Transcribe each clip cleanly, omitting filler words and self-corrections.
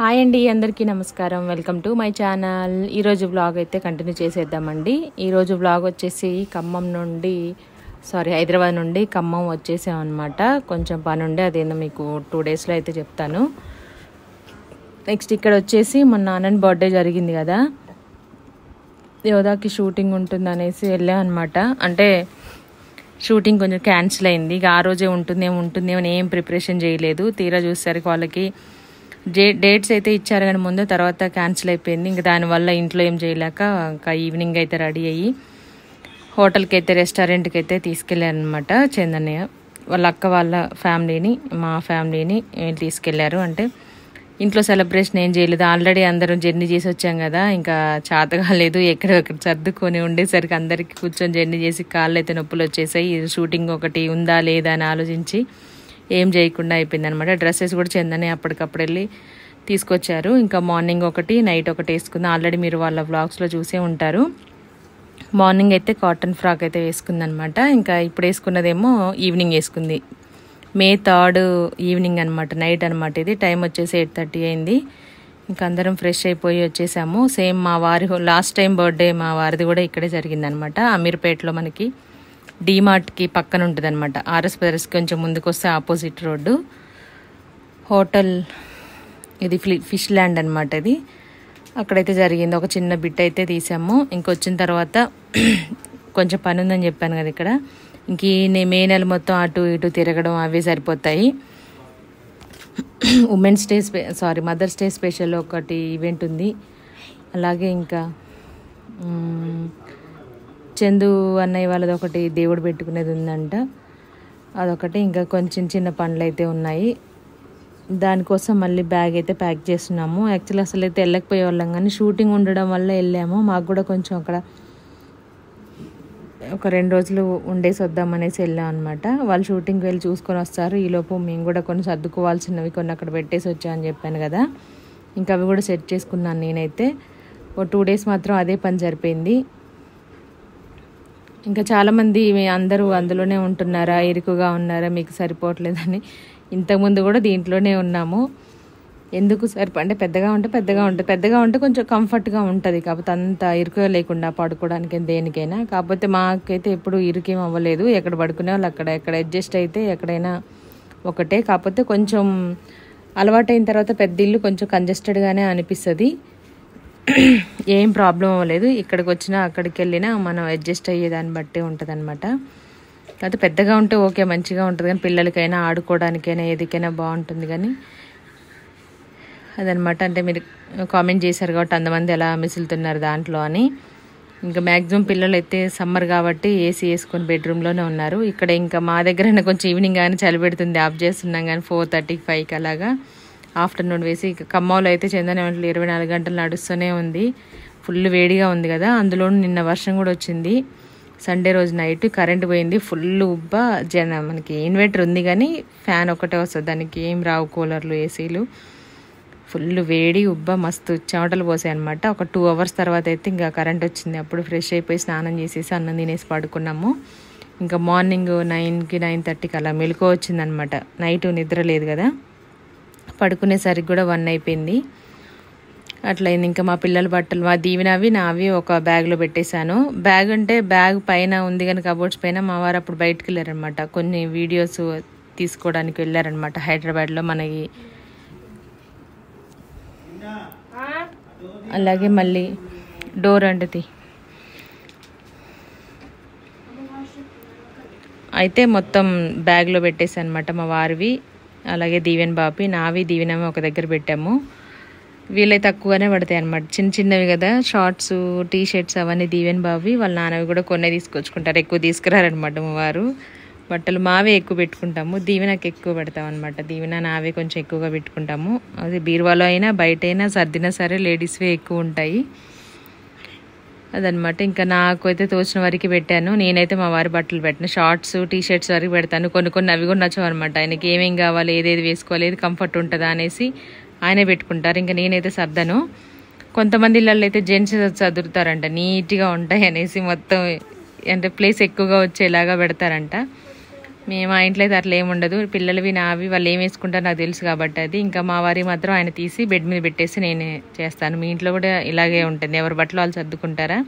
Hi అండి, అందరికీ నమస్కారం. Welcome to my channel. ఈరోజు వ్లాగ్ అయితే కంటిన్యూ చేసేద్దామండి. ఈరోజు వ్లాగ్ వచ్చేసి హైదరాబాద్ నుండి ఖమ్మం వచ్చేసామన్నమాట. కొంచెం పని ఉండే, అదేందో మీకు 2 డేస్లో అయితే చెప్తాను. నెక్స్ట్ ఇక్కడ వచ్చేసి మా నాన్నని బర్త్డే జరిగింది కదా, యోధాకి షూటింగ్ ఉంటుంది అనేసి వెళ్ళాం అనమాట. అంటే షూటింగ్ కొంచెం క్యాన్సిల్ అయింది. ఇక ఆ రోజే ఉంటుందేమో ఏం ప్రిపరేషన్ చేయలేదు. తీరా చూసేసరికి వాళ్ళకి డేట్స్ అయితే ఇచ్చారు కానీ ముందు, తర్వాత క్యాన్సిల్ అయిపోయింది. ఇంకా దానివల్ల ఇంట్లో ఏం చేయలేక ఇంకా ఈవినింగ్ అయితే రెడీ అయ్యి హోటల్కి అయితే రెస్టారెంట్కి అయితే తీసుకెళ్ళారనమాట. చందన్నయ్య వాళ్ళ అక్క వాళ్ళ ఫ్యామిలీని, మా ఫ్యామిలీని తీసుకెళ్లారు. అంటే ఇంట్లో సెలబ్రేషన్ ఏం చేయలేదు, ఆల్రెడీ అందరం జర్నీ చేసి వచ్చాం కదా, ఇంకా చేత కాలేదు. ఎక్కడెక్కడ సర్దుకొని ఉండేసరికి అందరికి కూర్చొని జర్నీ చేసి కాళ్ళు అయితే నొప్పులు వచ్చేసాయి. షూటింగ్ ఒకటి ఉందా లేదా అని ఆలోచించి ఏం చేయకుండా అయిపోయింది అనమాట. డ్రెస్సెస్ కూడా చందనే అప్పటికప్పుడు వెళ్ళి తీసుకొచ్చారు. ఇంకా మార్నింగ్ ఒకటి నైట్ ఒకటి వేసుకుంది. ఆల్రెడీ మీరు వాళ్ళ వ్లాగ్స్లో చూసే ఉంటారు. మార్నింగ్ అయితే కాటన్ ఫ్రాక్ అయితే వేసుకుందనమాట. ఇంకా ఇప్పుడు వేసుకున్నదేమో ఈవినింగ్ వేసుకుంది. May 3 ఈవినింగ్ అనమాట, నైట్ అనమాట. ఇది టైం వచ్చేసి 8:30 అయింది. ఇంకా అందరం ఫ్రెష్ అయిపోయి వచ్చేసాము. సేమ్ మా వారి లాస్ట్ టైం బర్త్డే మా వారిది కూడా ఇక్కడే జరిగిందనమాట. అమీర్పేటలో మనకి డీమార్ట్కి పక్కన ఉంటుంది అనమాట. ఆర్ఎస్ బ్రదర్స్ కొంచెం ముందుకు వస్తే ఆపోజిట్ రోడ్డు హోటల్, ఇది ఫిష్ ల్యాండ్ అనమాట. ఇది అక్కడైతే జరిగింది. ఒక చిన్న బిట్ అయితే తీసాము. ఇంకొచ్చిన తర్వాత కొంచెం పని ఉందని చెప్పాను కదా ఇక్కడ. ఇంక మే నెల మొత్తం అటు ఇటు తిరగడం అవే సరిపోతాయి. మదర్స్ డే స్పెషల్ ఒకటి ఈవెంట్ ఉంది. అలాగే ఇంకా చందు అన్నయ్య వాళ్ళది ఒకటి దేవుడు పెట్టుకునేది ఉందంట, అదొకటి. ఇంకా కొంచెం చిన్న పనులు అయితే ఉన్నాయి. దానికోసం మళ్ళీ బ్యాగ్ అయితే ప్యాక్ చేస్తున్నాము. యాక్చువల్లీ అసలు అయితే వెళ్ళకపోయే వాళ్ళం, కానీ షూటింగ్ ఉండడం వల్ల వెళ్ళాము. మాకు కూడా కొంచెం అక్కడ ఒక 2 రోజులు ఉండేసి వద్దామనేసి వెళ్ళాం అనమాట. వాళ్ళు షూటింగ్కి వెళ్ళి చూసుకొని వస్తారు. ఈలోపు మేము కూడా కొన్ని సర్దుకోవాల్సినవి కొన్ని అక్కడ పెట్టేసి వచ్చామని చెప్పాను కదా, ఇంకా అవి కూడా సెట్ చేసుకున్నాను నేనైతే. ఓ 2 డేస్ మాత్రం అదే పని సరిపోయింది. ఇంకా చాలామంది అందరూ అందులోనే ఉంటున్నారా, ఇరుకుగా ఉన్నారా, మీకు సరిపోవట్లేదని. ఇంతకుముందు కూడా దీంట్లోనే ఉన్నాము. ఎందుకు అంటే పెద్దగా ఉంటే కొంచెం కంఫర్ట్గా ఉంటుంది. కాకపోతే అంత ఇరుకుగా లేకుండా పడుకోవడానికి దేనికైనా. కాకపోతే మాకైతే ఎప్పుడు ఇరుకేం అవ్వలేదు. ఎక్కడ పడుకునే వాళ్ళు ఎక్కడ అడ్జస్ట్ అయితే ఎక్కడైనా ఒకటే. కాకపోతే కొంచెం అలవాటైన తర్వాత పెద్ద ఇల్లు కొంచెం కంజెస్టెడ్గానే అనిపిస్తుంది. ఏం ప్రాబ్లం అవ్వలేదు. ఇక్కడికి వచ్చినా అక్కడికి వెళ్ళినా మనం అడ్జస్ట్ అయ్యేదాన్ని బట్టే ఉంటుంది అనమాట. అయితే పెద్దగా ఉంటే ఓకే, మంచిగా ఉంటుంది, కానీ పిల్లలకైనా ఆడుకోవడానికైనా ఏదికైనా బాగుంటుంది. కానీ అదనమాట. అంటే మీరు కామెంట్ చేశారు కాబట్టి అంతమంది ఎలా మిసులుతున్నారు దాంట్లో అని. ఇంకా మ్యాక్సిమం పిల్లలు అయితే సమ్మర్ కాబట్టి ఏసీ వేసుకొని బెడ్రూమ్లోనే ఉన్నారు. ఇక్కడ ఇంకా మా దగ్గర కొంచెం ఈవినింగ్ కానీ చలి పెడుతుంది, ఆఫ్ చేస్తున్నాం కానీ 4:35కి అలాగా ఆఫ్టర్నూన్ వేసి. ఖమ్మంలో అయితే చందన 24 గంటలు నడుస్తూనే ఉంది. ఫుల్ వేడిగా ఉంది కదా, అందులో నిన్న వర్షం కూడా వచ్చింది. సండే రోజు నైట్ కరెంట్ పోయింది. ఫుల్ మనకి ఇన్వర్టర్ ఉంది కానీ ఫ్యాన్ ఒకటే వస్తుంది, దానికి ఏం రావు కూలర్లు ఏసీలు. ఫుల్ వేడి మస్తు చెమటలు పోసాయి అనమాట. ఒక 2 అవర్స్ తర్వాత అయితే ఇంకా కరెంట్ వచ్చింది. అప్పుడు ఫ్రెష్ అయిపోయి స్నానం చేసేసి అన్నం తినేసి పడుకున్నాము. ఇంకా మార్నింగ్ 9కి 9:30కి అలా మెలకు వచ్చిందనమాట. నైట్ నిద్ర లేదు కదా, పడుకునేసరికి కూడా 1 అయిపోయింది. అట్లయింది. ఇంకా మా పిల్లల బట్టలు, మా దీవెనవి నావి ఒక బ్యాగ్లో పెట్టేశాను. బ్యాగ్ అంటే బ్యాగ్ పైన ఉంది కానీ కబోర్డ్స్ పైన. మా వారు అప్పుడు బయటకు వెళ్ళారనమాట, కొన్ని వీడియోస్ తీసుకోవడానికి వెళ్ళారనమాట హైదరాబాద్లో మనకి. అలాగే మళ్ళీ డోర్ అంటది అయితే మొత్తం బ్యాగ్లో పెట్టేసాను అనమాట. మా వారివి, అలాగే దీవెన్ బాపి, నావి దీవెనవి ఒక దగ్గర పెట్టాము. వీళ్ళైతే తక్కువనే పడతాయి అనమాట, చిన్నవి కదా. షార్ట్స్, టీ షర్ట్స్ అవన్నీ దీవెన్ బాబి, వాళ్ళ నాన్నవి కూడా కొన్ని తీసుకొచ్చుకుంటారు. ఎక్కువ తీసుకురారనమాట మా వారు. బట్టలు మావే ఎక్కువ పెట్టుకుంటాము, దీవెనకి ఎక్కువ పెడతాం అనమాట. దీవెన నావే కొంచెం ఎక్కువగా పెట్టుకుంటాము. అది బీరువాలో అయినా బయట అయినా సర్దినా సరే లేడీస్వే ఎక్కువ ఉంటాయి అదనమాట. ఇంకా నాకు అయితే తోచిన వరకు పెట్టాను. నేనైతే మా వారి బట్టలు పెట్టాను, షార్ట్స్ టీ షర్ట్స్ వరకు పెడతాను. కొన్ని అవి కూడా నచ్చవు అనమాట. ఆయనకి ఏమేం కావాలి, ఏదేది వేసుకోవాలి, ఏది కంఫర్ట్ ఉంటుందా అనేసి ఆయనే పెట్టుకుంటారు. ఇంకా నేనైతే సర్దను. కొంతమంది ఇళ్ళల్లో అయితే జెంట్స్ చదువుతారంట, నీట్గా ఉంటాయి అనేసి మొత్తం అంటే ప్లేస్ ఎక్కువగా వచ్చేలాగా పెడతారంట. మేము ఆ ఇంట్లో అయితే అట్లా ఏమి ఉండదు. పిల్లలవి నావి వాళ్ళు ఏం వేసుకుంటారో నాకు తెలుసు కాబట్టి అది. ఇంకా మా వారి మాత్రం ఆయన తీసి బెడ్ మీద పెట్టేసి నేనే చేస్తాను. మీ ఇంట్లో కూడా ఇలాగే ఉంటుంది, ఎవరి బట్టలు వాళ్ళు సర్దుకుంటారా?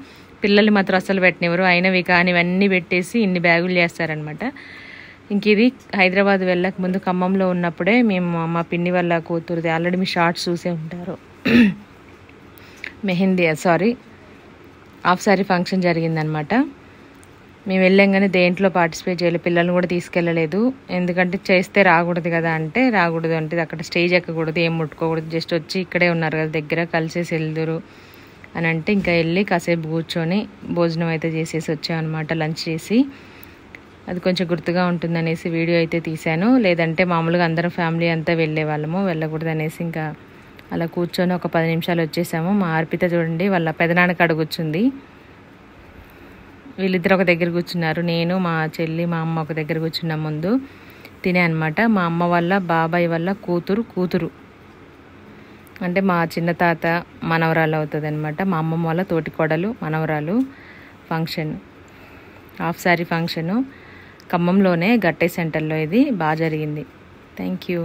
పిల్లలు మాత్రం అస్సలు పెట్టినెవరు, అయినవి కానివన్నీ పెట్టేసి ఇన్ని బ్యాగులు చేస్తారనమాట. ఇంక ఇది హైదరాబాద్ వెళ్ళక ముందు ఖమ్మంలో ఉన్నప్పుడే మేము మా పిన్ని వాళ్ళ కూతురుది ఆల్రెడీ మీ షార్ట్స్ చూసే ఉంటారు. హాఫ్ సారీ ఫంక్షన్ జరిగిందనమాట. మేము వెళ్ళాం దేంట్లో పార్టిసిపేట్ చేయలేదు, పిల్లల్ని కూడా తీసుకెళ్ళలేదు. ఎందుకంటే చేస్తే రాకూడదు కదా అంటే, రాకూడదు అంటే అక్కడ స్టేజ్ ఎక్కకూడదు, ఏం ముట్టుకోకూడదు, జస్ట్ వచ్చి ఇక్కడే ఉన్నారు కదా దగ్గర కలిసేసి వెళ్దురు అని అంటే ఇంకా వెళ్ళి కాసేపు కూర్చొని భోజనం అయితే చేసేసి వచ్చామన్నమాట. లంచ్ చేసి అది కొంచెం గుర్తుగా ఉంటుందనేసి వీడియో అయితే తీశాను. లేదంటే మామూలుగా అందరం ఫ్యామిలీ అంతా వెళ్ళే వాళ్ళము, వెళ్ళకూడదు అనేసి ఇంకా అలా కూర్చొని ఒక 10 నిమిషాలు వచ్చేసాము. మా అర్పిత చూడండి వాళ్ళ పెదనాన్న కాడ కూర్చుంది. వీళ్ళిద్దరు ఒక దగ్గర కూర్చున్నారు, నేను మా చెల్లి మా అమ్మ ఒక దగ్గర కూర్చున్నాం ముందు తినే అనమాట. మా అమ్మ వాళ్ళ బాబాయ్ వాళ్ళ కూతురు అంటే మా చిన్న తాత మనవరాలు అవుతుంది అనమాట. మా అమ్మమ్మ వాళ్ళ తోటి కోడలు మనవరాలు ఫంక్షన్, హాఫ్ సారీ ఫంక్షను ఖమ్మంలోనే గట్టే సెంటర్లో. ఇది బాగా జరిగింది. Thank you.